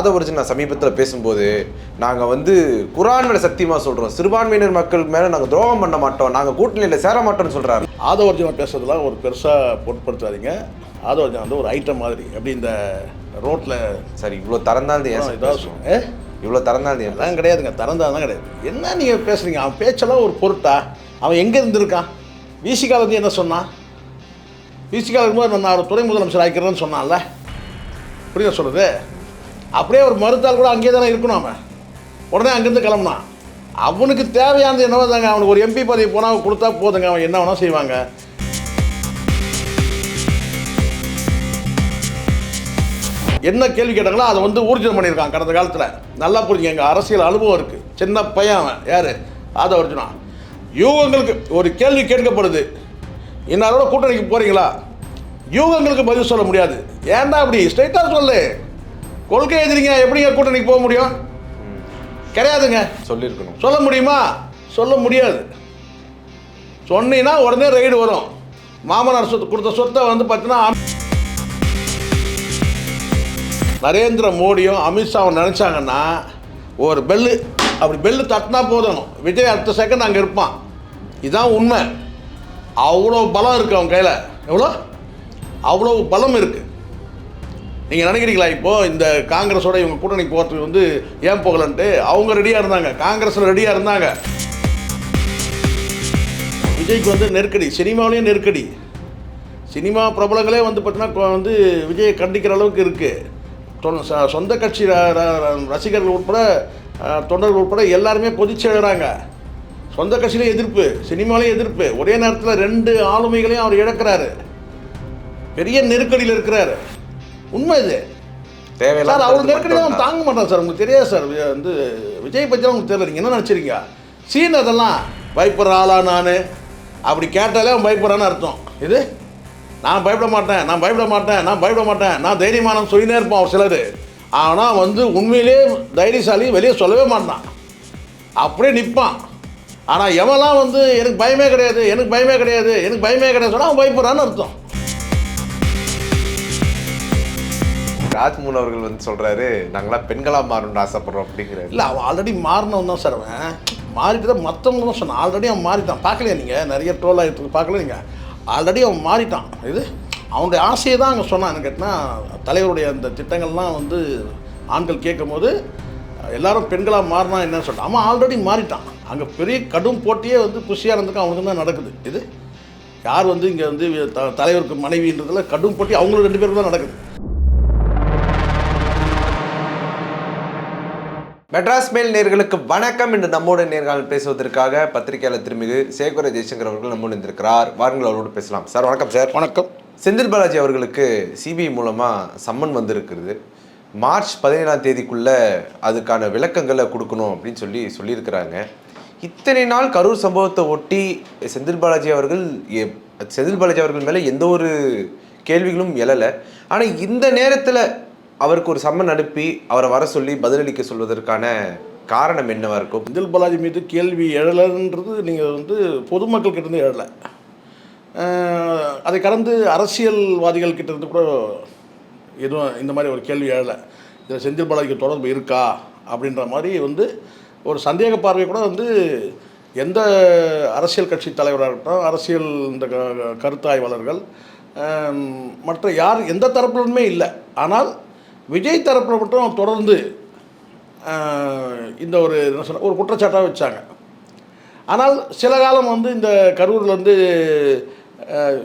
ஆதவர்ஜன் நான் சமீபத்தில் பேசும்போது நாங்கள் வந்து குரான் மேலே சத்தியமாக சொல்கிறோம், சிறுபான்மையினர் மக்கள் மேலே நாங்கள் துரோகம் பண்ண மாட்டோம், நாங்கள் கூட்டணியில் சேர மாட்டோம்னு சொல்கிறாரு. ஆதவர்ஜன் பேசுறதுலாம் ஒரு பெருசாக பொருட்படுத்தாதீங்க. ஆதவர்ஜன் வந்து ஒரு ஐட்டம் மாதிரி எப்படி இந்த ரோட்டில் சரி இவ்வளோ திறந்தாந்து ஏன் ஏதாவது இவ்வளோ திறந்தாந்து எல்லாம் கிடையாதுங்க, திறந்தாதான் கிடையாது. என்ன நீங்கள் பேசுகிறீங்க? அவன் பேச்செல்லாம் ஒரு பொருட்டா? அவன் எங்கே இருந்திருக்கான்? விசிகால வந்து என்ன சொன்னான்? விசிகால இருக்கும்போது நான் துணை முதலமைச்சர் ஆக்கிறேன்னு சொன்னான்ல, புரியுத சொல்கிறது? அப்படியே ஒரு மறுத்தால் கூட அங்கேயே தானே இருக்கணும். அவன் உடனே அங்கேருந்து கிளம்புனான். அவனுக்கு தேவையானது என்னவோ தாங்க, அவனுக்கு ஒரு எம்பி பதவி போனால் கொடுத்தா போதுங்க, அவன் என்ன வேணால் செய்வாங்க. என்ன கேள்வி கேட்டாங்களோ அதை வந்து ஊர்ஜிதம் பண்ணியிருக்கான் கடந்த காலத்தில். நல்லா புரிஞ்சுங்க, எங்கள் அரசியல் அனுபவம் இருக்குது. சின்ன பையன் அவன். யார்? ஆதவர்ஜுனா. யூகங்களுக்கு ஒரு கேள்வி கேட்கப்படுது, இன்னாரோட கூட்டணிக்கு போகிறீங்களா? யூகங்களுக்கு பதில் சொல்ல முடியாது. ஏன்டா அப்படி? ஸ்ட்ரைட்டாக சொல்லு. கொள்கை எதிரிங்க எப்படிங்க கூட்டணிக்கு போக முடியும்? கிடையாதுங்க. சொல்லியிருக்கணும். சொல்ல முடியுமா? சொல்ல முடியாது. சொன்னீங்கன்னா உடனே ரைடு வரும். மாமனார் சொத்து கொடுத்த சொத்தை வந்து பார்த்தீங்கன்னா நரேந்திர மோடியும் அமித்ஷாவும் நினச்சாங்கன்னா ஒரு பெல்லு, அப்படி பெல்லு தட்டினா போதும், விஜய் அடுத்த செகண்ட் அங்கே இருப்பான். இதுதான் உண்மை. அவ்வளோ பலம் இருக்குது அவன் கையில். எவ்வளோ? அவ்வளோ பலம் இருக்குது. நீங்கள் நினைக்கிறீங்களா இப்போது இந்த காங்கிரஸோட இவங்க கூட்டணிக்கு போகிறதுக்கு வந்து ஏன் போகலன்ட்டு? அவங்க ரெடியாக இருந்தாங்க, காங்கிரஸில் ரெடியாக இருந்தாங்க. விஜய்க்கு வந்து நெருக்கடி, சினிமாவிலையும் நெருக்கடி. சினிமா பிரபலங்களே வந்து பார்த்தீங்கன்னா வந்து விஜயை கண்டிக்கிற அளவுக்கு இருக்குது. சொந்த கட்சி ரசிகர்கள் உட்பட தொண்டர்கள் உட்பட எல்லாருமே கொதிச்சு எழுறாங்க. சொந்த கட்சியிலே எதிர்ப்பு, சினிமாவிலையும் எதிர்ப்பு. ஒரே நேரத்தில் 2 ஆளுமைகளையும் அவர் இழக்கிறாரு. பெரிய நெருக்கடியில் இருக்கிறாரு. உண்மை இது சார். அவர் நெருக்கடியாக அவன் தாங்க மாட்டான் சார். உங்களுக்கு தெரியாது சார். வந்து விஜய் பற்றி உங்களுக்கு தெரியல. நீங்கள் என்ன நினச்சிருக்கீங்க? சீன் அதெல்லாம் பயப்படுற ஆளா நான்? அப்படி கேட்டாலே அவன் பயப்படுறான்னு அர்த்தம். இது நான் பயப்பட மாட்டேன், நான் பயப்பட மாட்டேன், நான் பயப்பட மாட்டேன், நான் தைரியமானு சொல்லினே இருப்பான் அவர் சிலர். ஆனால் வந்து உண்மையிலே தைரியசாலி வெளியே சொல்லவே மாட்டான், அப்படியே நிற்பான். ஆனால் எவெல்லாம் வந்து எனக்கு பயமே கிடையாது, எனக்கு பயமே கிடையாது, எனக்கு பயமே கிடையாது சொன்னால் அவன் பயப்படுறான்னு அர்த்தம். ராஜ்மோகன் அவர்கள் வந்து சொல்கிறாரு, நாங்களாம் பெண்களாக மாறணும்னு ஆசைப்படுறோம் அப்படிங்கிறாரு. இல்லை, அவன் ஆல்ரெடி மாறினவன் தான் சார். அவன் மாறிட்டு தான் மற்றவங்க தான் சொன்னான். ஆல்ரெடி அவன் மாறிட்டான். பார்க்கலையா நீங்கள்? நிறைய ட்ரோல் ஆகிட்டு பார்க்கல நீங்கள்? ஆல்ரெடி அவன் மாறிட்டான். இது அவனுடைய ஆசையை தான் அங்கே சொன்னான். என்ன கேட்டால், தலைவருடைய அந்த திட்டங்கள்லாம் வந்து ஆண்கள் கேட்கும் போது எல்லாரும் பெண்களாக மாறினா என்னன்னு சொல்லிட்டான். அவன் ஆல்ரெடி மாறிட்டான். அங்கே பெரிய கடும் போட்டியே வந்து புஷியாக இருந்துக்கு அவனுக்கு தான் நடக்குது. இது யார் வந்து இங்கே வந்து தலைவருக்கு மனைவின்றதுல கடும் போட்டி அவங்களுக்கு 2 பேருக்கு தான் நடக்குது. மெட்ராஸ் மேல் நேர்களுக்கு வணக்கம். இன்று நம்மோட நேர்காணல் பேசுவதற்காக பத்திரிகையாளர் திருமிகு சேகர ஜெய்சங்கர் அவர்கள் நம்மோடு இருந்திருக்கிறார். வாருங்கள், அவரோடு பேசலாம். சார் வணக்கம். சார் வணக்கம். செந்தில் பாலாஜி அவர்களுக்கு சிபிஐ மூலமாக சம்மன் வந்திருக்கிறது. மார்ச் 17ஆம் தேதிக்குள்ளே அதுக்கான விளக்கங்களை கொடுக்கணும் அப்படின்னு சொல்லியிருக்கிறாங்க. இத்தனை நாள் கரூர் சம்பவத்தை ஒட்டி செந்தில் பாலாஜி அவர்கள் மேலே எந்த ஒரு கேள்விகளும் எழலை. ஆனால் இந்த நேரத்தில் அவருக்கு ஒரு சம்மன் அனுப்பி அவரை வர சொல்லி பதிலளிக்க சொல்வதற்கான காரணம் என்னவா இருக்கும்? செந்தில் பாலாஜி மீது கேள்வி எழலைன்றது நீங்கள் வந்து பொதுமக்கள் கிட்டேருந்து எழலை. அதை கடந்து அரசியல்வாதிகள் கிட்டேருந்து கூட எதுவும் இந்த மாதிரி ஒரு கேள்வி எழலை. இதில் செந்தில் பாலாஜிக்கு தொடர்பு இருக்கா அப்படின்ற மாதிரி வந்து ஒரு சந்தேக பார்வை கூட வந்து எந்த அரசியல் கட்சி தலைவராக இருக்கட்டும், அரசியல் இந்த கருத்தாய்வாளர்கள் மற்ற யார் எந்த தரப்புலுமே இல்லை. ஆனால் விஜய் தரப்பில் மட்டும் தொடர்ந்து இந்த ஒரு என்ன சொல்ல ஒரு குற்றச்சாட்டாக வச்சாங்க. ஆனால் சில காலம் வந்து இந்த கரூரில் வந்து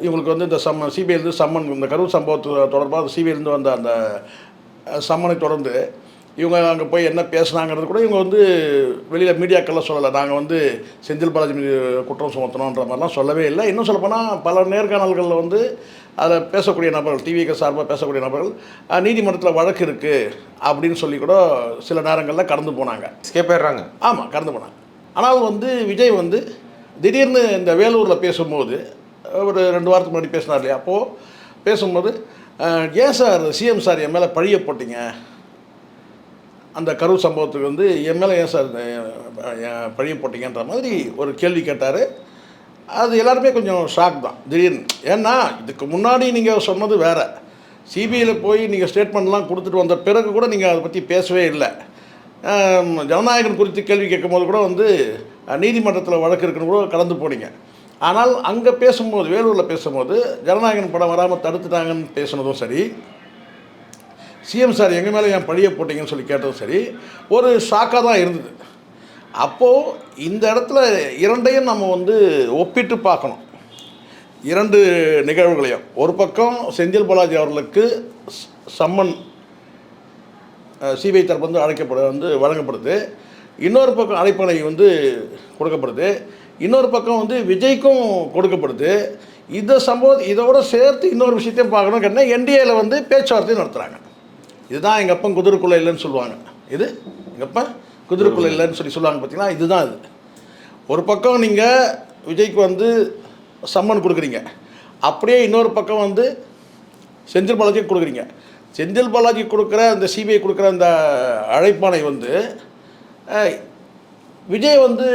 இவங்களுக்கு வந்து இந்த சிபிஐலேருந்து சம்மன், இந்த கரூர் சம்பவத்து தொடர்பாக சிபிஐலேருந்து வந்த அந்த சம்மனை தொடர்ந்து இவங்க அங்கே போய் என்ன பேசுனாங்கிறது கூட இவங்க வந்து வெளியில் மீடியாக்கெல்லாம் சொல்லலை. நாங்கள் வந்து செந்தில் பாலாஜி மீது குற்றம் சுமத்தணுன்ற மாதிரிலாம் சொல்லவே இல்லை. இன்னும் சொல்லப்போனால் பல நேர்காணல்களில் வந்து அதில் பேசக்கூடிய நபர்கள், டிவிக்கு சார்பாக பேசக்கூடிய நபர்கள் நீதிமன்றத்தில் வழக்கு இருக்குது அப்படின்னு சொல்லி கூட சில நேரங்களில் கடந்து போனாங்க, ஸ்கேப் ஆயிடுறாங்க. ஆமாம், கடந்து போனாங்க. ஆனால் வந்து விஜய் வந்து திடீர்னு இந்த வேலூரில் பேசும்போது ஒரு 2 வாரத்துக்கு முன்னாடி பேசினார் இல்லையா, அப்போது பேசும்போது ஏன் சார் சிஎம் சார் என் மேலே பழிய போட்டிங்க, அந்த கரூர் சம்பவத்துக்கு வந்து என் மேலே ஏன் சார் பழிய போட்டிங்கன்ற மாதிரி ஒரு கேள்வி கேட்டார். அது எல்லாருமே கொஞ்சம் ஷாக் தான் திடீர்னு. ஏன்னா இதுக்கு முன்னாடி நீங்கள் சொன்னது வேறு, சிபிஐயில் போய் நீங்கள் ஸ்டேட்மெண்ட்லாம் கொடுத்துட்டு வந்த பிறகு கூட நீங்கள் அதை பற்றி பேசவே இல்லை. ஜனநாயகன் குறித்து கேள்வி கேட்கும்போது கூட வந்து நீதிமன்றத்தில் வழக்கு இருக்குன்னு கூட கடந்து போனீங்க. ஆனால் அங்கே பேசும்போது, வேலூரில் பேசும்போது ஜனநாயகன் படம் வராமல் தடுத்துட்டாங்கன்னு பேசுனதும் சரி, சிஎம் சார் எங்கள் மேலே ஏன் பழிய போட்டிங்கன்னு சொல்லி கேட்டதும் சரி, ஒரு ஷாக்காக தான் இருந்தது. அப்போது இந்த இடத்துல இரண்டையும் நம்ம வந்து ஒப்பிட்டு பார்க்கணும். இரண்டு நிகழ்வுகளையும், ஒரு பக்கம் செந்தில் பாலாஜி அவர்களுக்கு சம்மன் சிபிஐ தரப்பு வந்து வழங்கப்படுது, இன்னொரு பக்கம் அழைப்பணை வந்து கொடுக்கப்படுது, இன்னொரு பக்கம் வந்து விஜய்க்கும் கொடுக்கப்படுது. இந்த சம்பவம் இதோட சேர்த்து இன்னொரு விஷயத்தையும் பார்க்கணும். கேட்டால் என்டிஏவில் வந்து பேச்சுவார்த்தையும் நடத்துகிறாங்க. இதுதான் எங்கள் அப்பன் குதிரைக்குள்ளே இல்லைன்னு சொல்லுவாங்க. இது எங்கள் அப்பன் குதிரைக்குள்ளே இல்லைன்னு சொல்லுவாங்க. பார்த்தீங்கன்னா இதுதான் இது. ஒரு பக்கம் நீங்கள் விஜய்க்கு வந்து சம்மன் கொடுக்குறீங்க, அப்படியே இன்னொரு பக்கம் வந்து செந்தில் பாலாஜிக்கு கொடுக்குறீங்க. செந்தில் பாலாஜி கொடுக்குற அந்த சிபிஐ கொடுக்குற அந்த அழைப்பானை வந்து விஜய் வந்து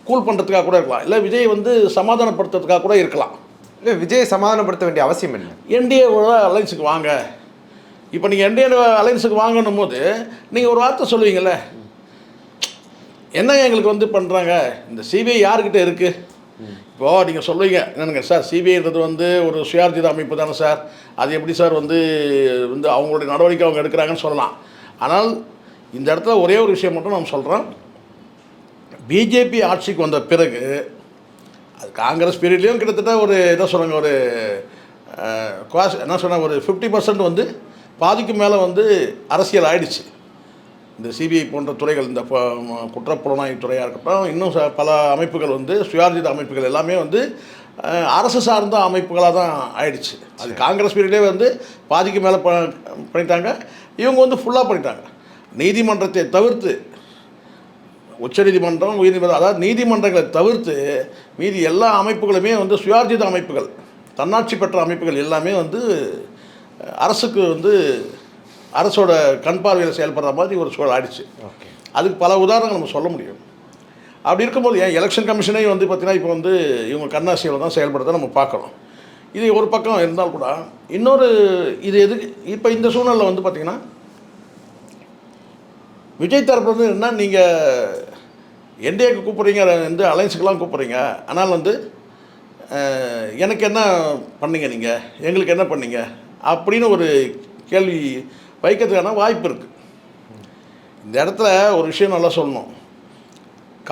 கூல் பண்ணுறதுக்காக கூட இருக்கலாம், இல்லை விஜய் வந்து சமாதானப்படுத்துறதுக்காக கூட இருக்கலாம். இல்லை விஜய் சமாதானப்படுத்த வேண்டிய அவசியம் என்ன? என்டிஏவோட அலைன்ஸுக்கு வாங்க. இப்போ நீங்கள் என்டிஏ அலைன்ஸுக்கு வாங்கணும் போது நீங்கள் ஒரு வார்த்தை சொல்லுவீங்கள்ல, என்ன எங்களுக்கு வந்து பண்ணுறாங்க, இந்த சிபிஐ யாருக்கிட்ட இருக்குது? இப்போது நீங்கள் சொல்லுவீங்க, என்னங்க சார் சிபிஐன்றது வந்து ஒரு சுயார்ஜித அமைப்பு தானே சார், அது எப்படி சார் வந்து அவங்களுடைய நடவடிக்கை அவங்க எடுக்கிறாங்கன்னு சொல்லலாம். ஆனால் இந்த இடத்துல ஒரே ஒரு விஷயம் மட்டும் நான் சொல்கிறேன். பிஜேபி ஆட்சிக்கு வந்த பிறகு அது காங்கிரஸ் பீரியட்லேயும் கிட்டத்தட்ட ஒரு என்ன சொல்கிறாங்க, ஒரு என்ன சொன்னாங்க, ஒரு 50% வந்து பாதிக்கு மேலே வந்து அரசியல் ஆயிடுச்சு. இந்த சிபிஐ போன்ற துறைகள், இந்த குற்றப்புலனாய்வு துறையாக இருக்கட்டும், இன்னும் பல அமைப்புகள் வந்து சுயார்ஜித அமைப்புகள் எல்லாமே வந்து அரசு சார்ந்த அமைப்புகளாக தான் ஆயிடுச்சு. அது காங்கிரஸ் பீரியடே வந்து பாதிக்கு மேலே பண்ணிட்டாங்க. இவங்க வந்து ஃபுல்லாக பண்ணிட்டாங்க. நீதிமன்றத்தை தவிர்த்து, உச்சநீதிமன்றம், உயர்நீதிமன்றம், அதாவது நீதிமன்றங்களை தவிர்த்து மீதி எல்லா அமைப்புகளுமே வந்து சுயார்ஜித அமைப்புகள், தன்னாட்சி பெற்ற அமைப்புகள் எல்லாமே வந்து அரசுக்கு வந்து அரசோட கண் பார்வையில் செயல்படுற மாதிரி ஒரு சூழல் ஆயிடுச்சு. அதுக்கு பல உதாரணங்கள் நம்ம சொல்ல முடியும். அப்படி இருக்கும்போது ஏன் எலெக்ஷன் கமிஷனே வந்து பார்த்திங்கன்னா இப்போ வந்து இவங்க கண்ணாசியில் தான் செயல்படுறத நம்ம பார்க்குறோம். இது ஒரு பக்கம் இருந்தால் கூட இன்னொரு இது எதுக்கு இப்போ இந்த சூழ்நிலை வந்து பார்த்திங்கன்னா விஜய் தரப்பு வந்து என்ன, நீங்கள் என்டிஏக்கு கூப்பிட்றீங்க, வந்து அலைன்ஸுக்கெல்லாம் கூப்பிட்றீங்க, ஆனால் வந்து எனக்கு என்ன பண்ணீங்க, நீங்கள் எங்களுக்கு என்ன பண்ணீங்க அப்படின்னு ஒரு கேள்வி வைக்கிறதுக்கான வாய்ப்பு இருக்குது. இந்த இடத்துல ஒரு விஷயம் நல்லா சொல்லணும்.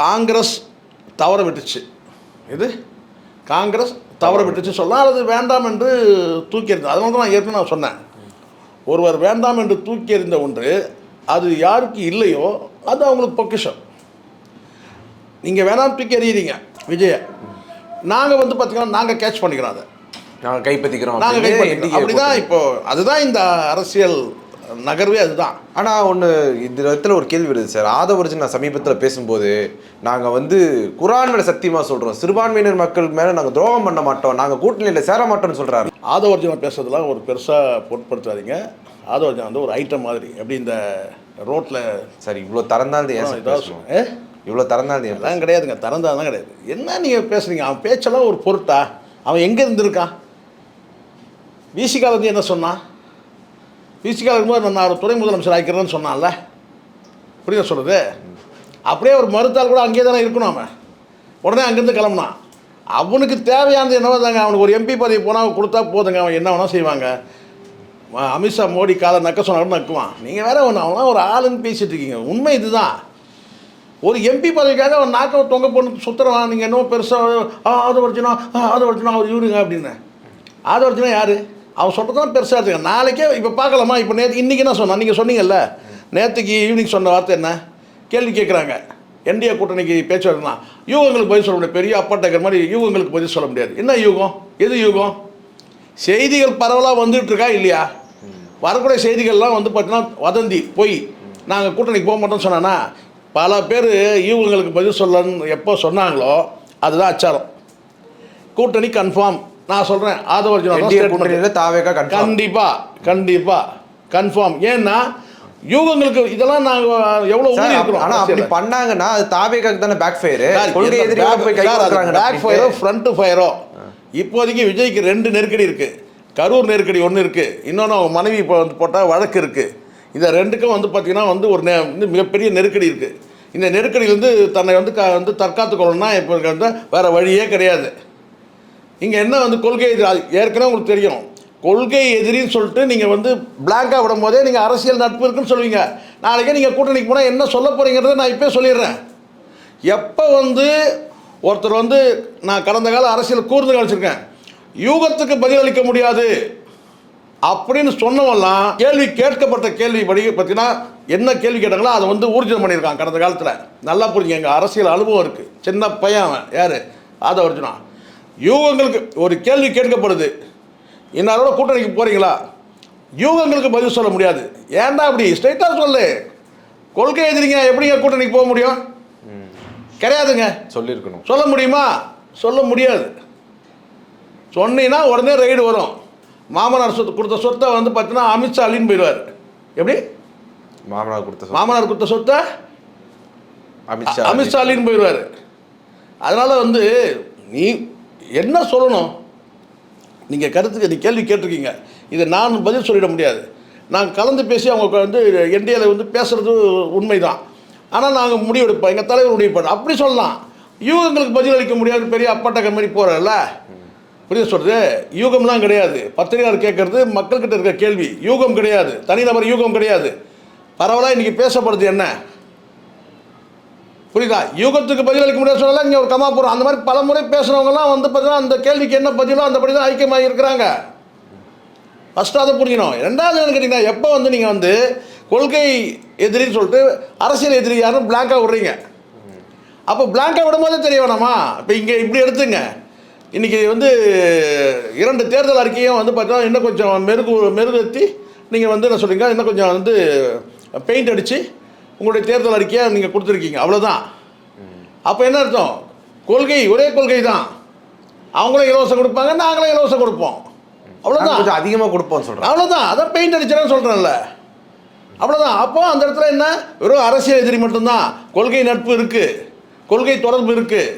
காங்கிரஸ் தவற விட்டுச்சு, இது காங்கிரஸ் தவற விட்டுச்சு சொல்லலாம், அல்லது வேண்டாம் என்று தூக்கி எறிந்தது. அதனால தான் நான் ஏற்கனவே நான் சொன்னேன், ஒருவர் வேண்டாம் என்று தூக்கி எறிந்த ஒன்று அது யாருக்கு இல்லையோ அது அவங்களுக்கு பொக்கிஷம். நீங்கள் வேணாம் தூக்கி எறிகிறீங்க விஜயை, நாங்கள் வந்து பார்த்திங்கன்னா நாங்கள் கேட்ச் பண்ணிக்கிறோம், அதை நாங்கள் கைப்பற்றிக்கிறோம், நாங்கள் கைப்பற்றிக்கிறோம். அப்படி தான் இப்போது அதுதான் இந்த அரசியல் நகர்வே அதுதான். ஆனால் ஒன்று இந்த இடத்துல ஒரு கேள்வி வருது சார். ஆதவர்ஜன் நான் சமீபத்தில் பேசும்போது நாங்கள் வந்து குரான் மேலே சத்தியமாக சொல்கிறோம், சிறுபான்மையினர் மக்கள் மேலே நாங்கள் துரோகம் பண்ண மாட்டோம், நாங்கள் கூட்டணியில் சேர மாட்டோம்னு சொல்கிறாரு. ஆதவர்ஜனை பேசுறதுலாம் ஒரு பெருசாக பொருட்படுத்தாதீங்க. ஆதவர்ஜன் வந்து ஒரு ஐட்டம் மாதிரி, எப்படி இந்த ரோட்டில் சரி இவ்வளோ திறந்தால் இவ்வளோ திறந்தால் எல்லாம் கிடையாதுங்க, திறந்தாதான் கிடையாது. என்ன நீங்கள் பேசுகிறீங்க, அவன் பேச்செல்லாம் ஒரு பொருட்டா? அவன் எங்கே இருந்திருக்கான்? விசிகால வந்து என்ன சொன்னான்? விசிகால இருக்கும்போது நான் ஒரு துணை முதலமைச்சர் ஆக்கிறேன்னு சொன்னான்ல, புரியுத சொல்கிறது? அப்படியே ஒரு மறுத்தால் கூட அங்கேயே தானே இருக்கணும். அவன் உடனே அங்கேருந்து கிளம்புனான். அவனுக்கு தேவையானது என்னவோ தாங்க, அவனுக்கு ஒரு எம்பி பதவி போனால் கொடுத்தா போதுங்க, அவன் என்ன வேணால் செய்வாங்க. அமித்ஷா மோடி காலை நக்க சொன்னாலும் நக்குவான். நீங்கள் வேற ஒன்று, அவனா ஒரு ஆளுன்னு பேசிகிட்டு இருக்கீங்க. உண்மை இதுதான். ஒரு எம்பி பதவிக்காக அவன் நாக்க தொங்க போட்டு சுற்றுறான். நீங்கள் இன்னும் பெருசாக ஆதவர்ஜனா அவர் இவருங்க அப்படின்னு. ஆதவர்ஜனா யார்? அவன் சொல்கிறது தான் பெருசாக இருக்குங்க. நாளைக்கே இப்போ பார்க்கலாமா? இப்போ இன்றைக்கி என்ன சொன்னான்? நீங்கள் சொன்னீங்கல்ல, நேற்றுக்கு ஈவினிங் சொன்ன வார்த்தை என்ன? கேள்வி கேட்குறாங்க, என்டிஏ கூட்டணிக்கு பேச்சுவார்த்தைனா யூகங்களுக்கு பதில் சொல்ல முடியாது. பெரிய அப்பா டேக்கர் மாதிரி யூகங்களுக்கு பதில் சொல்ல முடியாது. என்ன யூகம்? எது யூகம்? செய்திகள் பரவலாக வந்துட்டு இருக்கா இல்லையா? வரக்கூடிய செய்திகள்லாம் வந்து பார்த்தீங்கன்னா வதந்தி, பொய். நாங்கள் கூட்டணிக்கு போக மாட்டோம்னு சொன்னான்னா பல பேர் யூகங்களுக்கு பதில் சொல்லன்னு எப்போ சொன்னாங்களோ அதுதான் அச்சாரம். கூட்டணி கன்ஃபார்ம். நான் சொல்கிறேன், ஆதவர்ஜனா கண்டிப்பாக கன்ஃபார்ம். ஏன்னா யூகங்களுக்கு இதெல்லாம் நாங்கள் எவ்வளோ இருக்கிறோம். ஆனால் அப்படி பண்ணாங்கன்னா அது தாவேக்காக்கு தானே பேக் ஃபயரு. கொள்கை எதிராக போய் பேக் ஃபயரோ ஃப்ரண்ட் ஃபயரோ. இப்போதைக்கு விஜய்க்கு 2 நெருக்கடி இருக்குது. கரூர் நெருக்கடி ஒன்று இருக்குது, இன்னொன்று அவங்க மனைவி இப்போ வந்து போட்டால் வழக்கு இருக்குது. இந்த ரெண்டுக்கும் வந்து பார்த்திங்கன்னா வந்து ஒரு வந்து மிகப்பெரிய நெருக்கடி இருக்குது. இந்த நெருக்கடியிலேருந்து தன்னை வந்து தற்காத்து கொள்ளணும்னா இப்போ வந்து வேறு வழியே கிடையாது. இங்கே என்ன வந்து கொள்கை எதிரி, ஏற்கனவே உங்களுக்கு தெரியும், கொள்கை எதிரின்னு சொல்லிட்டு நீங்கள் வந்து பிளாங்காக விடும் போதே நீங்கள் அரசியல் நட்பு இருக்குன்னு சொல்லுவீங்க. நாளைக்கே நீங்கள் கூட்டணிக்கு போனால் என்ன சொல்ல போகிறீங்கிறத நான் இப்போ சொல்லிடுறேன். எப்போ வந்து ஒருத்தர் வந்து நான் கடந்த கால அரசியல் கூர்ந்து கழிச்சிருக்கேன், யூகத்துக்கு பதிலளிக்க முடியாது அப்படின்னு சொன்னவெல்லாம் கேள்வி கேட்கப்பட்ட கேள்வி படி பார்த்தீங்கன்னா என்ன கேள்வி கேட்டாங்களோ அதை வந்து ஊர்ஜிதம் பண்ணியிருக்கான் கடந்த காலத்தில். நல்லா புரிஞ்சுங்க, எங்கள் அரசியல் அனுபவம் இருக்குது. சின்ன பையன் அவன் யார் அதை அர்ஜுனா. யூகங்களுக்கு ஒரு கேள்வி கேட்கப்படுது, இன்னாரோட கூட்டணிக்கு போகிறீங்களா, யூகங்களுக்கு பதில் சொல்ல முடியாது. ஏன்டா அப்படி ஸ்ட்ரைட்டாக சொல்லு, கொள்கை எதிரிங்க எப்படிங்க கூட்டணிக்கு போக முடியும்? கிடையாதுங்க. சொல்லியிருக்கணும். சொல்ல முடியுமா? சொல்ல முடியாது. சொன்னீங்கன்னா உடனே ரைடு வரும். மாமனார் சொத்து கொடுத்த சொத்தை வந்து பார்த்தீங்கன்னா அமித்ஷா அள்ளின்னு போயிடுவார். எப்படி? மாமனார் கொடுத்த சொத்தை அமித்ஷா அள்ளின்னு போயிடுவார். அதனால் வந்து நீ என்ன சொல்லணும், நீங்கள் கருத்துக்கு நீ கேள்வி கேட்டிருக்கீங்க, இதை நான் பதில் சொல்லிட முடியாது. நாங்கள் கலந்து பேசி அவங்க வந்து என்டிஏல வந்து பேசுகிறது உண்மை தான். ஆனால் நாங்கள் முடிவெடுப்போம், எங்கள் தலைவர் முடிவெடுப்பார் அப்படி சொல்லலாம். யூகங்களுக்கு பதில் அளிக்க முடியாது, பெரிய அப்பாட்டக்க மாதிரி போகிறல்ல, புரியுது சொல்கிறது. யூகம்லாம் கிடையாது. பத்திரிகையாளர் கேட்குறது மக்கள்கிட்ட இருக்கிற கேள்வி, யூகம் கிடையாது, தனிநபர் யூகம் கிடையாது. பரவலாக இன்றைக்கி பேசப்படுது என்ன புரியுதா? யூகத்துக்கு பதில் அளிக்க முடியாது சொல்லலாம். இங்கே ஒரு கமா போகிறோம், அந்த மாதிரி பல முறை பேசுகிறவங்கலாம் வந்து பார்த்தீங்கன்னா அந்த கேள்விக்கு என்ன பதிலோ அந்தபடி தான் ஐக்கியமாக இருக்கிறாங்க. ஃபஸ்ட்டு அதை புரியணும். ரெண்டாவது என்ன கேட்டிங்கன்னா, எப்போ வந்து நீங்கள் வந்து கொள்கை எதிரின்னு சொல்லிட்டு அரசியல் எதிரி யாரும் பிளாங்காக விடுறீங்க. அப்போ பிளாங்காக விடும்போதே தெரிய வேணாமா? இப்போ இங்கே இப்படி எடுத்துங்க, இன்றைக்கி வந்து 2 தேர்தல் அறிக்கையும் வந்து பார்த்தீங்கன்னா இன்னும் கொஞ்சம் மெருகேற்றி நீங்கள் வந்து என்ன சொல்கிறீங்க, இன்னும் கொஞ்சம் வந்து பெயிண்ட் அடித்து உங்களுடைய தேர்தல் அறிக்கையை நீங்கள் கொடுத்துருக்கீங்க, அவ்வளோதான். அப்போ என்ன அர்த்தம்? கொள்கை ஒரே கொள்கை தான். அவங்களும் இலவசம் கொடுப்பாங்க, நாங்களும் இலவசம் கொடுப்போம், அவ்வளோதான். கொஞ்சம் அதிகமாக கொடுப்போம் சொல்கிறேன், அவ்வளோதான். அதான் பெயிண்ட் அடிச்சுன்னு சொல்கிறேன்ல, அவ்வளோதான். அப்போ அந்த இடத்துல என்ன, வெறும் அரசியல் எதிரி மட்டும்தான். கொள்கை நட்பு இருக்குது, கொள்கை தொடர்பு இருக்குது,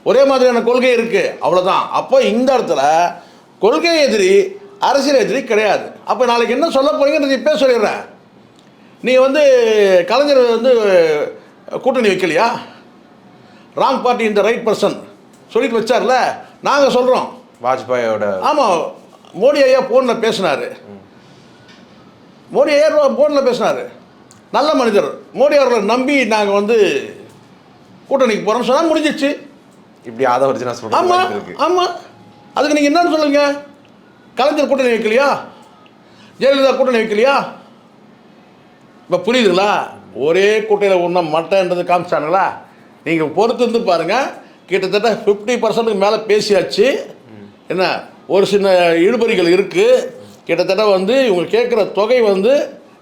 ஒரே மாதிரியான கொள்கை இருக்குது, அவ்வளோதான். அப்போ இந்த இடத்துல கொள்கை எதிரி அரசியல் எதிரி கிடையாது. அப்போ நாளைக்கு என்ன சொல்ல போகிறீங்கன்னு இப்போ சொல்லிடுறேன். நீ வந்து கலைஞர் வந்து கூட்டணி வைக்கலையா, ராங் பார்ட்டி இந்த ரைட் பர்சன் சொல்லிட்டு வச்சார்ல, நாங்கள் சொல்கிறோம் வாஜ்பாயோட. ஆமாம், மோடி ஐயா ஃபோனில் பேசினார், மோடி ஐயா ஃபோனில் பேசினார், நல்ல மனிதர். மோடி அவர்களை நம்பி நாங்கள் வந்து கூட்டணிக்கு போகிறோம்னு சொன்னால் முடிஞ்சிச்சு. இப்படி அதை வச்சு நான் சொல்கிறேன். ஆமாம் ஆமாம், அதுக்கு நீங்கள் என்னன்னு சொல்லுங்கள். கலைஞர் கூட்டணி வைக்கலையா, ஜெயலலிதா கூட்டணி வைக்கலையா? இப்போ புரியுதுங்களா? ஒரே கூட்டையில் ஒன்றா மட்டன்றது காமிச்சானுங்களா? நீங்கள் பொறுத்து இருந்து பாருங்கள். கிட்டத்தட்ட 50% மேலே பேசியாச்சு. என்ன ஒரு சின்ன இழுபறிகள் இருக்குது. கிட்டத்தட்ட வந்து இவங்க கேட்குற தொகை வந்து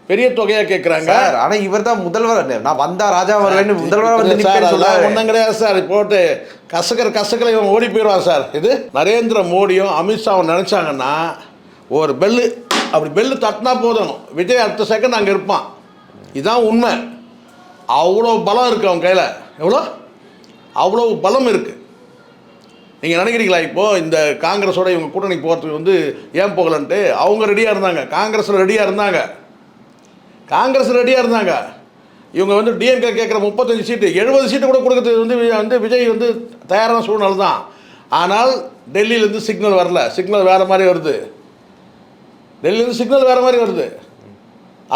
பெரிய தொகையாக கேட்குறாங்க. ஆனால் இவர் தான் முதல்வர், நான் வந்தா ராஜா வருவேன்னு முதல்வர் வந்து சார், அதெல்லாம் ஒன்றும் கிடையாது சார். போட்டு கசக்கலை இவங்க ஓடி போயிடுவாங்க சார். இது நரேந்திர மோடியும் அமித்ஷாவும் நினச்சாங்கன்னா ஒரு பெல்லு, அப்படி பெல்லு தட்டினா போதும், விஜய் அடுத்த செகண்ட் அங்கே இருப்பான். இதுதான் உண்மை. அவ்வளோ பலம் இருக்குது அவங்க கையில். அவ்வளோ பலம் இருக்குது. நீங்கள் நினைக்கிறீங்களா இப்போது இந்த காங்கிரஸோட இவங்க கூட்டணிக்கு போகிறதுக்கு வந்து ஏன் போகலன்ட்டு? அவங்க ரெடியாக இருந்தாங்க, காங்கிரஸில் ரெடியாக இருந்தாங்க, இவங்க வந்து டிஎம்கே கேட்குற 35 சீட்டு 70 சீட்டு கூட கொடுக்கறது வந்து விஜய் வந்து தயாரான சூழ்நிலை தான். ஆனால் டெல்லியிலேருந்து சிக்னல் வரல, சிக்னல் வேறு மாதிரி வருது, டெல்லியிலேருந்து சிக்னல் வேறு மாதிரி வருது.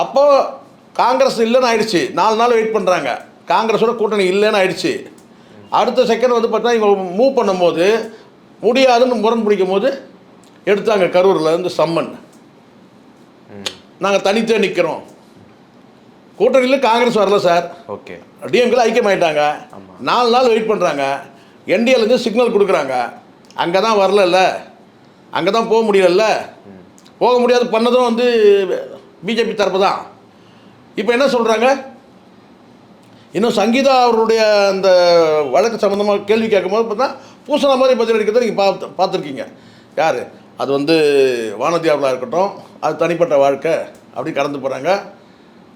அப்போது காங்கிரஸ் இல்லைன்னு ஆயிடுச்சு. 4 நாள் வெயிட் பண்ணுறாங்க, காங்கிரஸோட கூட்டணி இல்லைன்னு ஆயிடுச்சு. அடுத்த செகண்ட் வந்து பார்த்தா இவங்க மூவ் பண்ணும்போது முடியாதுன்னு முரண் பிடிக்கும் போது எடுத்தாங்க கரூரில் இருந்து சம்மன், நாங்கள் தனித்தே நிற்கிறோம். கூட்டணியில் காங்கிரஸ் வரல சார், ஓகே, டிஎம்கேல ஐக்கியமாயிட்டாங்க. 4 நாள் வெயிட் பண்ணுறாங்க, என்டிஏலேருந்து சிக்னல் கொடுக்குறாங்க, அங்கே தான் வரல, அங்கே தான் போக முடியல, போக முடியாது பண்ணதும் வந்து பிஜேபி தரப்பு தான். இப்போ என்ன சொல்கிறாங்க, இன்னும் சங்கீதா அவருடைய அந்த வழக்கு சம்மந்தமாக கேள்வி கேட்கும்போது பார்த்தா பூசண மாதிரி பதில் அளிக்கிறத நீங்கள் பார்த்துருக்கீங்க. யார் அது வந்து வானதியாவில் இருக்கட்டும், அது தனிப்பட்ட வாழ்க்கை அப்படி கடந்து போகிறாங்க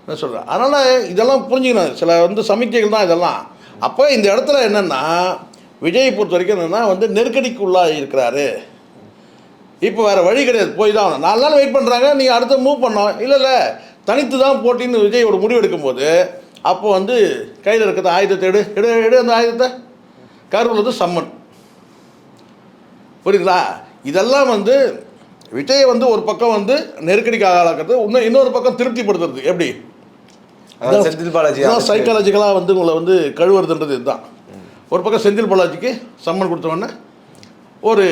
என்ன சொல்கிறேன். அதனால் இதெல்லாம் புரிஞ்சுக்கணும், சில வந்து சமிக்கைகள் தான் இதெல்லாம். அப்போ இந்த இடத்துல என்னென்னா விஜயை பொறுத்த வரைக்கும் என்னென்னா வந்து நெருக்கடிக்குள்ளாக இருக்கிறாரு. இப்போ வேறு வழி கிடையாது, போய் தான் ஆகணும். 4 நாள் வெயிட் பண்ணுறாங்க, நீங்கள் அடுத்த மூவ் பண்ணோம். இல்லை தனித்து தான் போட்டின்னு விஜய் ஒரு முடிவு எடுக்கும்போது அப்போ வந்து கையில் இருக்கிற ஆயுதத்தை எடு எடு எடு அந்த ஆயுதத்தை கரூர் வந்து சம்மன். புரியுதுங்களா? இதெல்லாம் வந்து விஜயை வந்து ஒரு பக்கம் வந்து நெருக்கடிக்கு ஆளாக்குறது, இன்னொரு பக்கம் திருப்திப்படுத்துறது. எப்படி செந்தில் பாலாஜி சைக்காலஜிக்கலாக வந்து உங்களை வந்து கழுவுறதுன்றது இதுதான். ஒரு பக்கம் செந்தில் பாலாஜிக்கு சம்மன் கொடுத்தவொடனே ஒரு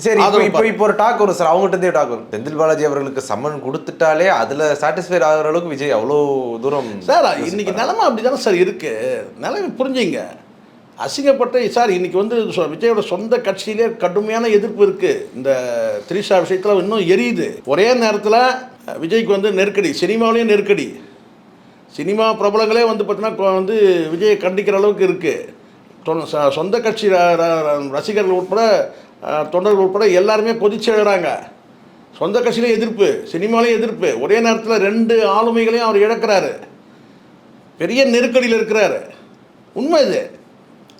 சரி, இப்போ ஒரு டாக் வரும் சார், அவங்ககிட்டே டாக் வரும். செந்தில் பாலாஜி அவர்களுக்கு சம்மன் கொடுத்துட்டாலே அதில் சாட்டிஸ்ஃபை ஆகிற அளவுக்கு விஜய் அவ்வளோ தூரம் சார் இன்னைக்கு நிலைமை அப்படி தானே சார் இருக்கு. நிலைமை புரிஞ்சுங்க. அசிங்கப்பட்டு சார் இன்னைக்கு வந்து விஜயோட சொந்த கட்சியிலே கடுமையான எதிர்ப்பு இருக்கு. இந்த திரிஷா விஷயத்தில் இன்னும் எரியுது. ஒரே நேரத்தில் விஜய்க்கு வந்து நெருக்கடி, சினிமாவிலேயும் நெருக்கடி. சினிமா பிரபலங்களே வந்து பார்த்தீங்கன்னா வந்து விஜயை கண்டிக்கிற அளவுக்கு இருக்குது. சொந்த கட்சி ரசிகர்கள் உட்பட தொண்டர்கள் உட்பட எல்லாருமே கொதிச்சு எழுறாங்க. சொந்த கட்சியிலே எதிர்ப்பு, சினிமாவிலேயும் எதிர்ப்பு. ஒரே நேரத்தில் 2 ஆளுமைகளையும் அவர் இழக்கிறாரு. பெரிய நெருக்கடியில் இருக்கிறாரு. உண்மை இது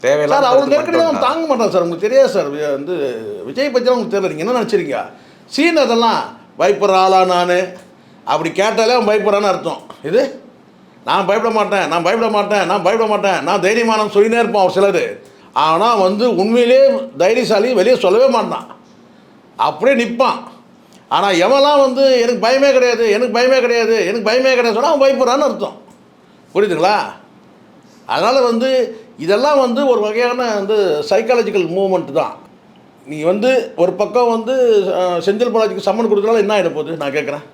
சார். அவர் நெருக்கடியாக தாங்க மாட்டான் சார். உங்களுக்கு தெரியாது சார், வந்து விஜய் பற்றிலாம் உங்களுக்கு தெரியல. நீங்கள் என்ன நினச்சிருக்கீங்க? சீன் அதெல்லாம் பயப்படுற ஆளா நான் அப்படி கேட்டாலே அவன் பயப்படுறான்னு அர்த்தம். இது நான் பயப்பட மாட்டேன், நான் பயப்பட மாட்டேன், நான் பயப்பட மாட்டேன், நான் தைரியமானம் சொல்லினே இருப்பான் அவர் சிலர். ஆனால் வந்து உண்மையிலே தைரியசாலி வெளியே சொல்லவே மாட்டான், அப்படியே நிற்பான். ஆனால் எவெல்லாம் வந்து எனக்கு பயமே கிடையாது, எனக்கு பயமே கிடையாது, எனக்கு பயமே கிடையாது சொன்னால் அவன் பயப்படுறான்னு அர்த்தம். புரியுதுங்களா? அதனால் வந்து இதெல்லாம் வந்து ஒரு வகையான வந்து சைக்காலஜிக்கல் மூவ்மெண்ட் தான். நீ வந்து ஒரு பக்கம் வந்து செந்தில் பாலாஜிக்கு சம்மன் கொடுத்தனால என்ன ஆகிட போகுது நான் கேட்குறேன்.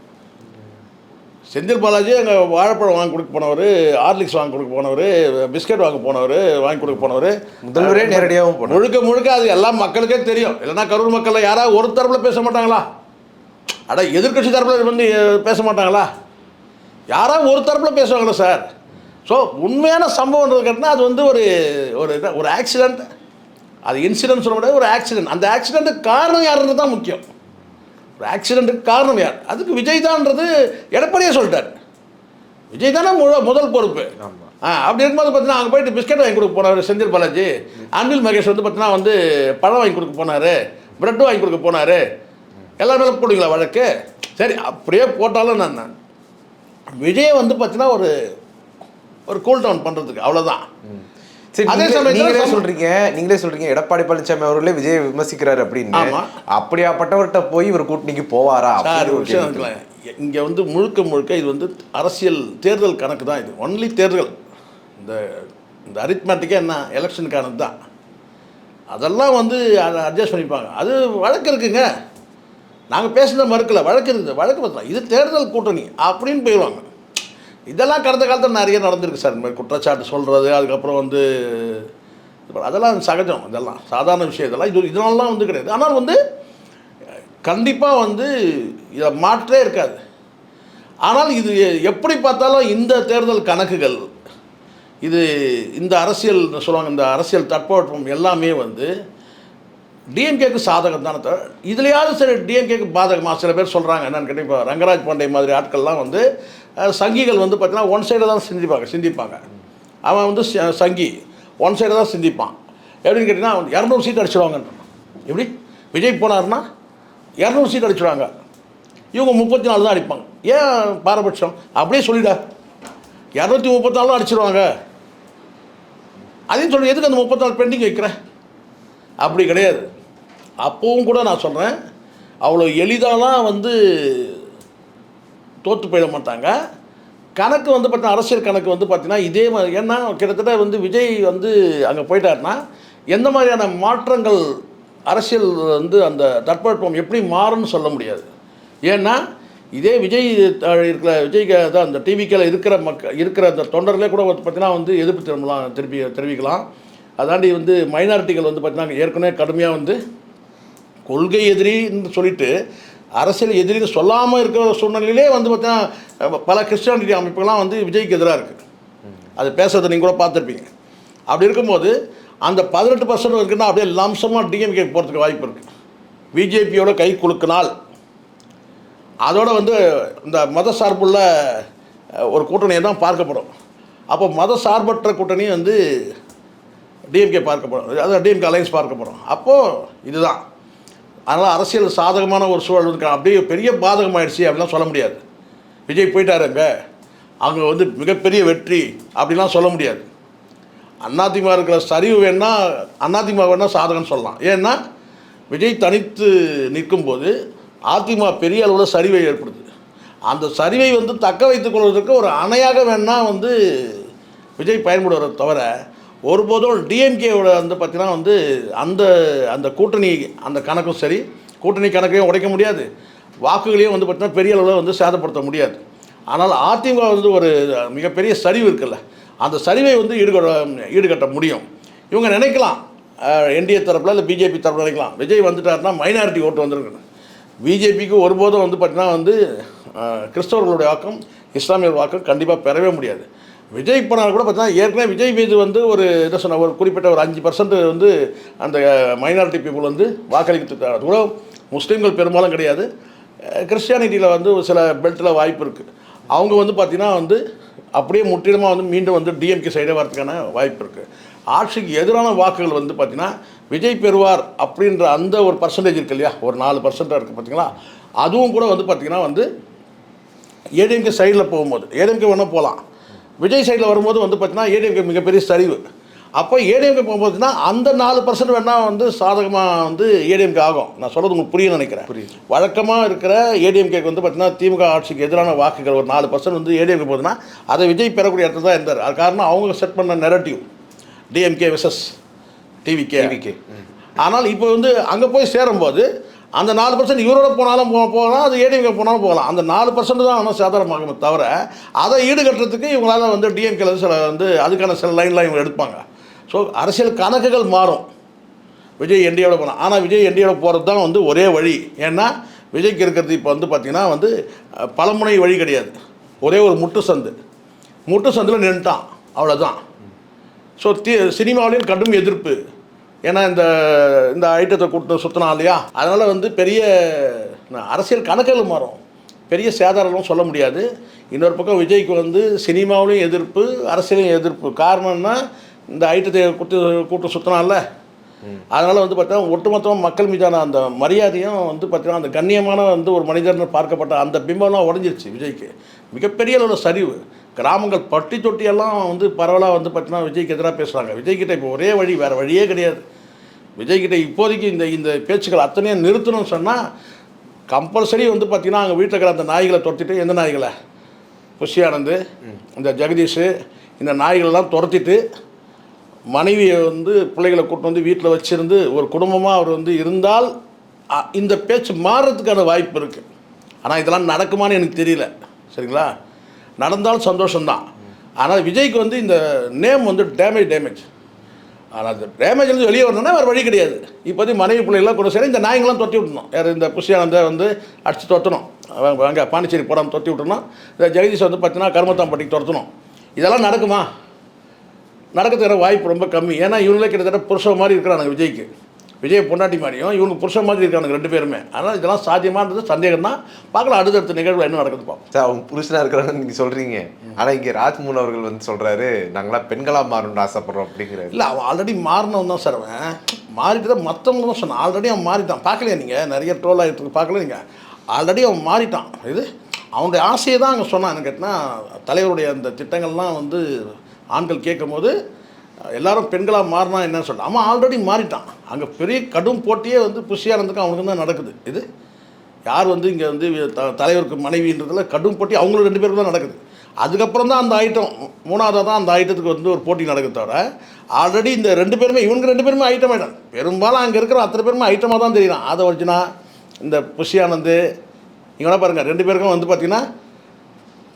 செந்தில் பாலாஜி அங்கே வாழைப்பழம் வாங்கி கொடுக்க போனவர், ஹார்லிக்ஸ் வாங்கி கொடுக்க போனவர், பிஸ்கட் வாங்க போனவர், வாங்கி கொடுக்க போனவர், முதல்வரே நேரடியாகவும் முழுக்க அது எல்லாம் மக்களுக்கே தெரியும். இல்லைன்னா கரூர் மக்களில் யாராவது ஒரு தரப்பில் பேச மாட்டாங்களா? எதிர்கட்சி தரப்பில் வந்து பேச மாட்டாங்களா? யாராவது ஒரு தரப்பில் பேசுவாங்களா சார்? ஸோ உண்மையான சம்பவம்ன்றது கேட்டால் அது வந்து ஒரு ஆக்சிடெண்ட். அது இன்சிடென்ட் சொல்ல முடியாது, ஒரு ஆக்சிடென்ட். அந்த ஆக்சிடெண்ட்டுக்கு காரணம் யாருன்றது தான் முக்கியம். ஒரு ஆக்சிடெண்ட்டுக்கு காரணம் யார்? அதுக்கு விஜய் தான்ன்றது எடப்பாடியே சொல்லிட்டார். விஜய் தானே முதல் பொறுப்பு. அப்படி இருக்கும்போது பார்த்தீங்கன்னா அங்கே போயிட்டு பிஸ்கட் வாங்கி கொடுக்க போனார் செந்தில் பாலாஜி. அன்பில் மகேஷ் வந்து பார்த்தீங்கன்னா வந்து பழம் வாங்கி கொடுக்க போனார், ப்ரெட்டு வாங்கி கொடுக்க போனார். எல்லா மேலே போடுவீங்களா வழக்கு? சரி, அப்படியே போட்டாலும் நான் விஜய் வந்து பார்த்தீங்கன்னா ஒரு கூல் டவுன் பண்ணுறதுக்கு அவ்வளோதான். அதே நீங்களே சொல்றீங்க எடப்பாடி பழனிசாமி அவர்களே விஜய் விமர்சிக்கிறாரு அப்படின்னு. அப்படியாப்பட்டவர்கிட்ட போய் இவர் கூட்டணிக்கு போவாரா? இங்கே வந்து முழுக்க இது வந்து அரசியல் தேர்தல் கணக்கு தான். இது ஒன்லி தேர்தல். இந்த அரித்மேட்டிக்கே என்ன எலெக்ஷனுக்கானது தான். அதெல்லாம் வந்து அட்ஜஸ்ட் பண்ணிப்பாங்க. அது வழக்கு இருக்குங்க, நாங்கள் பேசுகிறத மறுக்கல, வழக்கு இருக்குது, வழக்கு பார்த்தலாம். இது தேர்தல் கூட்டணி அப்படின்னு போயிடுவாங்க. இதெல்லாம் கடந்த காலத்தில் நிறைய நடந்திருக்கு சார். இந்த மாதிரி குற்றச்சாட்டு சொல்கிறது, அதுக்கப்புறம் வந்து அதெல்லாம் சகஜம், இதெல்லாம் சாதாரண விஷயம். இதனாலலாம் வந்து கிடையாது. ஆனால் வந்து கண்டிப்பாக வந்து இதை மாற்றே இருக்காது. ஆனால் இது எப்படி பார்த்தாலும் இந்த தேர்தல் கணக்குகள், இந்த அரசியல் சொல்லுவாங்க, இந்த அரசியல் தட்பவெப்பம் எல்லாமே வந்து டிஎம்கேக்கு சாதகம் தானே தவிர இதுலையாவது சரி டிஎம்கேக்கு பாதகமாக சில பேர் சொல்கிறாங்க. என்னென்னு கேட்டால் இப்போ ரங்கராஜ் பாண்டே மாதிரி ஆட்கள்லாம் வந்து சங்கிகள் வந்து பார்த்தீங்கன்னா ஒன் சைடு தான் சிந்திப்பாங்க. அவன் வந்து சங்கி ஒன் சைடு தான் சிந்திப்பான். எப்படின்னு கேட்டிங்கன்னா 200 சீட் அடிச்சிடுவாங்கன்ற. எப்படி விஜய் போனார்னா 200 சீட் அடிச்சிடுவாங்க, இவங்க 34 தான் அடிப்பாங்க. ஏன் பாரபட்சம்? அப்படியே சொல்லிடா 234 அடிச்சிடுவாங்க. அதையும் சொல்லி எதுக்கு அந்த 34 பெண்டிங் வைக்கிறேன்? அப்படி கிடையாது. அப்போவும் கூட நான் சொல்கிறேன், அவ்வளோ எளிதாலாம் வந்து தோற்று போயிட மாட்டாங்க. கணக்கு வந்து பார்த்தீங்கன்னா அரசியல் கணக்கு வந்து பார்த்தீங்கன்னா இதே மாதிரி. ஏன்னா கிட்டத்தட்ட வந்து விஜய் வந்து அங்கே போயிட்டாருன்னா எந்த மாதிரியான மாற்றங்கள் அரசியல் வந்து அந்த தட்பவெப்பம் எப்படி மாறும்னு சொல்ல முடியாது. ஏன்னா இதே விஜய் விஜய்க்கு தான் அந்த டிவிக்கில் இருக்கிற அந்த தொண்டர்களே கூட பார்த்தீங்கன்னா வந்து எதிர்ப்பு தெரிவிக்கலாம். அதாண்டி வந்து மைனாரிட்டிகள் வந்து பார்த்தீங்கன்னா ஏற்கனவே கடுமையாக வந்து கொள்கை எதிரின்னு சொல்லிட்டு அரசியல் எதிரின்னு சொல்லாமல் இருக்கிற சூழ்நிலையிலே வந்து பார்த்தீங்கன்னா பல கிறிஸ்டியானிட்டி அமைப்புகள்லாம் வந்து விஜய்க்கு எதிராக இருக்குது. அது பேசுறதை நீங்கள் கூட பார்த்துருப்பீங்க. அப்படி இருக்கும்போது அந்த 18% இருக்குன்னா அப்படியே லம்சமாக டிஎம்கே போகிறதுக்கு வாய்ப்பு இருக்குது. பிஜேபியோட கை குலுக்கினால் அதோட வந்து இந்த மத சார்புள்ள ஒரு கூட்டணியை தான் பார்க்கப்படும். அப்போ மத சார்பற்ற கூட்டணி வந்து டிஎம்கே பார்க்கப்படும், அதாவது டிஎம்கே அலையன்ஸ் பார்க்கப்படும். அப்போது இதுதான் அதனால் அரசியல் சாதகமான ஒரு சூழல் இருக்கு, அப்படியே பெரிய பாதகமாயிடுச்சு அப்படிலாம் சொல்ல முடியாது. விஜய் போயிட்டாருங்க அங்கே வந்து மிகப்பெரிய வெற்றி அப்படிலாம் சொல்ல முடியாது. அதிமுக இருக்கிற சரிவு வேணால் அதிமுக வேணால் சாதகம்னு சொல்லலாம். ஏன்னா விஜய் தனித்து நிற்கும்போது அதிமுக பெரிய அளவில் சரிவை ஏற்படுது. அந்த சரிவை வந்து தக்க வைத்துக் கொள்வதற்கு ஒரு அணையாக வேணால் வந்து விஜய் பயன்படுவதை தவிர ஒருபோதும் டிஎம்கேவோட வந்து பார்த்திங்கன்னா வந்து அந்த அந்த கூட்டணி அந்த கணக்கும் சரி, கூட்டணி கணக்கையும் உடைக்க முடியாது, வாக்குகளையும் வந்து பார்த்திங்கன்னா பெரிய அளவில் வந்து சேதப்படுத்த முடியாது. ஆனால் அதிமுக வந்து ஒரு மிகப்பெரிய சரிவு இருக்குல்ல, அந்த சரிவை வந்து ஈடுகட்ட முடியும். இவங்க நினைக்கலாம் என்டிஏ தரப்பில் இல்லை பிஜேபி தரப்பில் நினைக்கலாம் விஜய் வந்துட்டாருன்னா மைனாரிட்டி ஓட்டு வந்துருக்கு. பிஜேபிக்கு ஒருபோதும் வந்து பார்த்திங்கன்னா வந்து கிறிஸ்தவர்களுடைய வாக்கம் இஸ்லாமியர் வாக்கம் கண்டிப்பாக பெறவே முடியாது. விஜய் போனால் கூட பார்த்தீங்கன்னா ஏற்கனவே விஜய் மீது வந்து ஒரு என்ன சொன்ன ஒரு குறிப்பிட்ட ஒரு 5% வந்து அந்த மைனாரிட்டி பீப்புள் வந்து வாக்களித்து, அது கூட முஸ்லீம்கள் பெரும்பாலும் கிடையாது, கிறிஸ்டியானிட்டியில் வந்து ஒரு சில பெல்ட்டில் வாய்ப்பு இருக்குது. அவங்க வந்து பார்த்திங்கன்னா வந்து அப்படியே முற்றிலுமாக வந்து மீண்டும் வந்து டிஎம்கே சைடே வரதுக்கான வாய்ப்பு இருக்குது. ஆட்சிக்கு எதிரான வாக்குகள் வந்து பார்த்திங்கன்னா விஜய் பெறுவார் அப்படின்ற அந்த ஒரு பர்சன்டேஜ் இருக்குது இல்லையா, ஒரு 4% இருக்குது பார்த்திங்களா, அதுவும் கூட வந்து பார்த்திங்கன்னா வந்து ஏடிஎம்கே சைடில் போகும்போது ஏடிஎம்கே வேணால் போகலாம், விஜய் சைடில் வரும்போது வந்து பார்த்திங்கன்னா ஏடிஎம்கே மிகப்பெரிய சரிவு. அப்போ ஏடிஎம்கே போகும்போதுன்னா அந்த 4% வேணால் வந்து சாதகமாக வந்து ஏடிஎம்கே ஆகும். நான் சொல்கிறது உங்களுக்கு புரிய நினைக்கிறேன். வழக்கமாக இருக்கிற ஏடிஎம்கேக்கு வந்து பார்த்திங்கன்னா திமுக ஆட்சிக்கு எதிரான வாக்குகள் ஒரு 4% வந்து ஏடிஎம்கே போகுதுன்னா அதை விஜய் பெறக்கூடிய இடத்துல தான் இருந்தார். அது காரணம் அவங்க செட் பண்ண நெரட்டிவ் டிஎம்கே வெர்சஸ் டிவிகே. ஆனால் இப்போ வந்து அங்கே போய் சேரும்போது அந்த 4% இவரோட போனாலும் போகலாம், அது ஏடிஎம்கே போனாலும் போகலாம். அந்த 4% தான் ஆனால் சாதாரணமாகுமே தவிர அதை ஈடுகட்டுறதுக்கு இவங்களால வந்து டிஎம்கேல சில வந்து அதுக்கான சில லைன்லாம் இவங்க எடுப்பாங்க. ஸோ அரசியல் கணக்குகள் மாறும் விஜய் என்டிஏவோட போனால். ஆனால் விஜய் என்டிஏவோட போகிறது தான் வந்து ஒரே வழி. ஏன்னா விஜய்க்கு இருக்கிறது இப்போ வந்து பார்த்திங்கன்னா வந்து பலமுனை வழி கிடையாது, ஒரே ஒரு முட்டு சந்தில் நின்றுட்டான், அவ்வளோதான். ஸோ சினிமாவிலையும் கடும் எதிர்ப்பு. ஏன்னா இந்த ஐட்டத்தை கூட்டு சுற்றினா இல்லையா, அதனால் வந்து பெரிய அரசியல் கணக்குகள் மாறும், பெரிய சேதாரம்லாம் சொல்ல முடியாது. இன்னொரு பக்கம் விஜய்க்கு வந்து சினிமாவிலையும் எதிர்ப்பு, அரசியலையும் எதிர்ப்பு. காரணம்னா இந்த ஐட்டத்தை கூட்டு சுற்றினால, அதனால் வந்து பார்த்தீங்கன்னா ஒட்டுமொத்தமாக மக்கள் மீதான அந்த மரியாதையும் வந்து பார்த்தீங்கன்னா அந்த கண்ணியமான வந்து ஒரு மனிதர்னு பார்க்கப்பட்ட அந்த பிம்பம்லாம் உடஞ்சிருச்சு விஜய்க்கு. மிகப்பெரிய அளவில் சரிவு. கிராமங்கள் பட்டி தொட்டியெல்லாம் வந்து பரவலாக வந்து பார்த்தீங்கன்னா விஜய்க்கு எதிராக பேசுகிறாங்க. விஜய்கிட்ட இப்போ ஒரே வழி, வேறு வழியே கிடையாது. விஜய்கிட்ட இப்போதைக்கு இந்த பேச்சுக்கள் அத்தனையும் நிறுத்தணும்னு சொன்னால் கம்பல்சரி வந்து பார்த்திங்கன்னா அங்கே வீட்டில் இருக்கிற அந்த நாய்களை துரத்திட்டு, எந்த நாய்களை, புஷி ஆனந்த், இந்த ஜெகதீஷ், இந்த நாய்களெல்லாம் துரத்திட்டு மனைவியை வந்து பிள்ளைகளை கூட்டு வந்து வீட்டில் வச்சுருந்து ஒரு குடும்பமாக அவர் வந்து இருந்தால் இந்த பேச்சு மாறுறதுக்கான வாய்ப்பு இருக்குது. ஆனால் இதெல்லாம் நடக்குமான்னு எனக்கு தெரியல. சரிங்களா, நடந்தால் சந்தோஷம்தான். ஆனால் விஜய்க்கு வந்து இந்த நேம் வந்து டேமேஜ். ஆனால் அந்த டேமேஜ்லேருந்து வெளியே வரணும்னா வேறு வழி கிடையாது. இப்போதைக்கு மனைவி பிள்ளைகள்லாம் கூட சரி இந்த நாய்ங்களாம் தொட்டி விட்டணும். யார் இந்த புஷியானந்தை வந்து அடித்து துரத்தணும், அங்கே பாண்டிச்சேரி போடாமல் தொட்டி விட்டணும். இந்த ஜெகதீஷ் வந்து பார்த்தீங்கன்னா கருமத்தாம்பட்டிக்கு துரத்தணும். இதெல்லாம் நடக்குமா? நடக்கிறதுக்கு வாய்ப்பு ரொம்ப கம்மி. ஏன்னா இவங்களே கிட்டத்தட்ட புருஷன் மாதிரி இருக்கிறானுங்க விஜய்க்கு. விஜய் பொண்டாட்டி மாதிரியும் இவனுக்கு புருஷன் மாதிரி இருக்கானுங்க 2 பேருமே. அதனால் இதெல்லாம் சாத்தியமானது சந்தேகம் தான். பார்க்கலாம் அடுத்தடுத்த நிகழ்வு என்ன நடக்குது பார்ப்போம். சார், அவங்க புருஷனாக இருக்கிறாங்கன்னு நீங்கள் சொல்கிறீங்க, ஆனால் இங்கே ராஜ்மோகன் அவர்கள் வந்து சொல்கிறாரு நாங்களாம் பெண்களாக மாறணும்னு ஆசைப்பட்றோம் அப்படிங்கிறாரு. இல்லை, அவன் ஆல்ரெடி மாறினவன் தான் சார். அவன் மாறிட்டு தான் மற்றவங்க தான் சொன்னான். ஆல்ரெடி அவன் மாறிட்டான். பார்க்கலையா நீங்கள்? நிறைய ட்ரோல் ஆகிட்டு பார்க்கல நீங்கள்? ஆல்ரெடி அவன் மாறிட்டான். இது அவனுடைய ஆசையை தான் அங்கே சொன்னான். என்ன கேட்டால் தலைவருடைய அந்த திட்டங்கள்லாம் வந்து ஆண்கள் கேட்கும் போது எல்லாரும் பெண்களாக மாறினா என்னன்னு சொல்லிட்டு அவன் ஆல்ரெடி மாறிட்டான். அங்கே பெரிய கடும் போட்டியே வந்து புஷியானந்துக்கு அவனுக்கு தான் நடக்குது. இது யார் வந்து இங்கே வந்து தலைவருக்கு மனைவின்றதில் கடும் போட்டி அவங்களும் 2 பேருக்கு தான் நடக்குது. அதுக்கப்புறம் தான் அந்த ஐட்டம் 3ஆவதாக தான் அந்த ஐட்டத்துக்கு வந்து ஒரு போட்டி நடக்குது. தவிர ஆல்ரெடி இந்த 2 பேருமே இவங்க 2 பேருமே ஐட்டம் ஆகிட்டான். பெரும்பாலும் அங்கே இருக்கிற அத்தனை பேருமே ஐட்டமாக தான் தெரியும். அதை வச்சுனா இந்த புஷியானந்து இவனா பாருங்கள், 2 பேருக்கும் வந்து பார்த்திங்கன்னா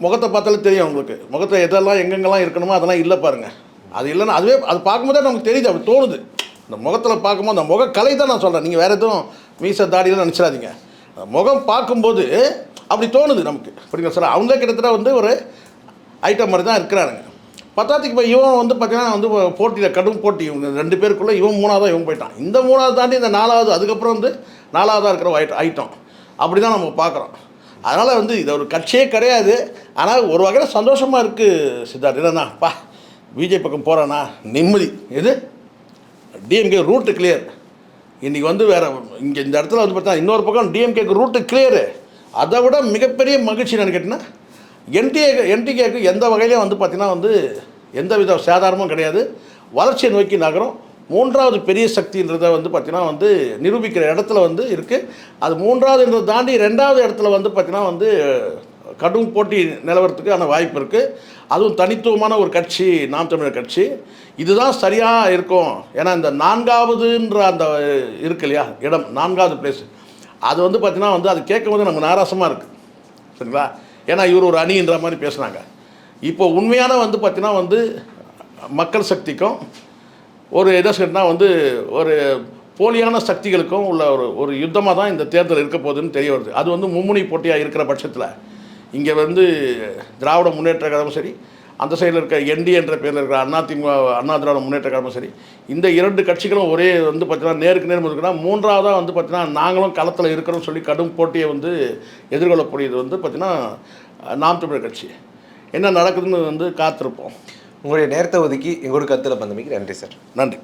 முகத்தை பார்த்தாலே தெரியும் உங்களுக்கு. முகத்தை எதெல்லாம் எங்கெங்கெல்லாம் இருக்கணுமோ அதெல்லாம் இல்லை பாருங்கள். அது இல்லைன்னா அதுவே அது பார்க்கும்போதே நமக்கு தெரியுது, அப்படி தோணுது. இந்த முகத்தில் பார்க்கும்போது அந்த முகக்கலை தான் நான் சொல்கிறேன். நீங்கள் வேறு எதுவும் மீச தாடியெல்லாம் நினச்சிடாதீங்க. முகம் பார்க்கும்போது அப்படி தோணுது நமக்கு. அப்படிங்க சார், அவங்களே கிட்டத்தட்ட வந்து ஒரு ஐட்டம் மாதிரி தான் இருக்கிறாருங்க. பத்தாத்துக்கு இப்போ இவன் வந்து பார்த்திங்கன்னா வந்து போட்டியில் கடும் போட்டி. இவங்க 2 பேருக்குள்ளே இவன் 3ஆவதாக இவன் போயிட்டான். இந்த 3ஆவது தாண்டி இந்த 4ஆவது, அதுக்கப்புறம் வந்து 4ஆவதாக இருக்கிற ஐட்டம் அப்படி தான் நம்ம பார்க்குறோம். அதனால் வந்து இது ஒரு கட்சியே கிடையாது. ஆனால் ஒரு வகையில் சந்தோஷமாக இருக்குது சித்தார்த். என்னன்னாப்பா பிஜேபி பக்கம் போகிறானா நிம்மதி. இது டிஎம்கே ரூட்டு கிளியர். இன்றைக்கி வந்து வேறு இங்கே இந்த இடத்துல வந்து பார்த்தா இன்னொரு பக்கம் டிஎம்கேக்கு ரூட்டு கிளியரு. அதை விட மிகப்பெரிய மகிழ்ச்சி என்னன்னு கேட்டிங்கன்னா என்டிகேக்கு எந்த வகையிலையும் வந்து பார்த்திங்கன்னா வந்து எந்த வித சேதாரமும் கிடையாது. வளர்ச்சியை நோக்கி நகரும். மூன்றாவது பெரிய சக்தின்றதை வந்து பார்த்திங்கன்னா வந்து நிரூபிக்கிற இடத்துல வந்து இருக்குது. அது மூன்றாவதுன்றதை தாண்டி ரெண்டாவது இடத்துல வந்து பார்த்திங்கன்னா வந்து கடும் போட்டி நிலவரத்துக்கான வாய்ப்பு இருக்குது. அதுவும் தனித்துவமான ஒரு கட்சி நாம் தமிழர் கட்சி. இதுதான் சரியாக இருக்கும். ஏன்னா இந்த நான்காவதுன்ற அந்த இருக்கு இல்லையா இடம், நான்காவது பிளேஸ், அது வந்து பார்த்திங்கன்னா வந்து அது கேட்கும் போது நமக்கு நாராசமாக இருக்குது. சரிங்களா? ஏன்னா இவர் ஒரு அணின்ற மாதிரி பேசுனாங்க. இப்போ உண்மையான வந்து பார்த்திங்கன்னா வந்து மக்கள் சக்திக்கும் ஒரு எதை சொன்னால் வந்து ஒரு போலியான சக்திகளுக்கும் உள்ள ஒரு யுத்தமாக தான் இந்த தேர்தல் இருக்க போகுதுன்னு தெரிய வருது. அது வந்து மும்முனை போட்டியாக இருக்கிற பட்சத்தில் இங்கே வந்து திராவிட முன்னேற்ற கழகமும் சரி, அந்த சைடில் இருக்க என்டி என்ற பேரில் இருக்கிற அண்ணா திராவிட முன்னேற்ற கழகமும் சரி, இந்த இரண்டு கட்சிகளும் ஒரே வந்து பார்த்தீங்கன்னா நேருக்கு நேர்மு இருக்குன்னா, மூன்றாவதாக வந்து பார்த்தீங்கன்னா நாங்களும் களத்தில் இருக்கிறோம்னு சொல்லி கடும் போட்டியை வந்து எதிர்கொள்ளக்கூடியது வந்து பார்த்திங்கன்னா நாம் தமிழர் கட்சி. என்ன நடக்குதுன்னு வந்து காத்திருப்போம். உங்களுடைய நேரத்தை ஒதுக்கி எங்களோட கருத்தில் பந்தமைக்கு நன்றி சார். நன்றி.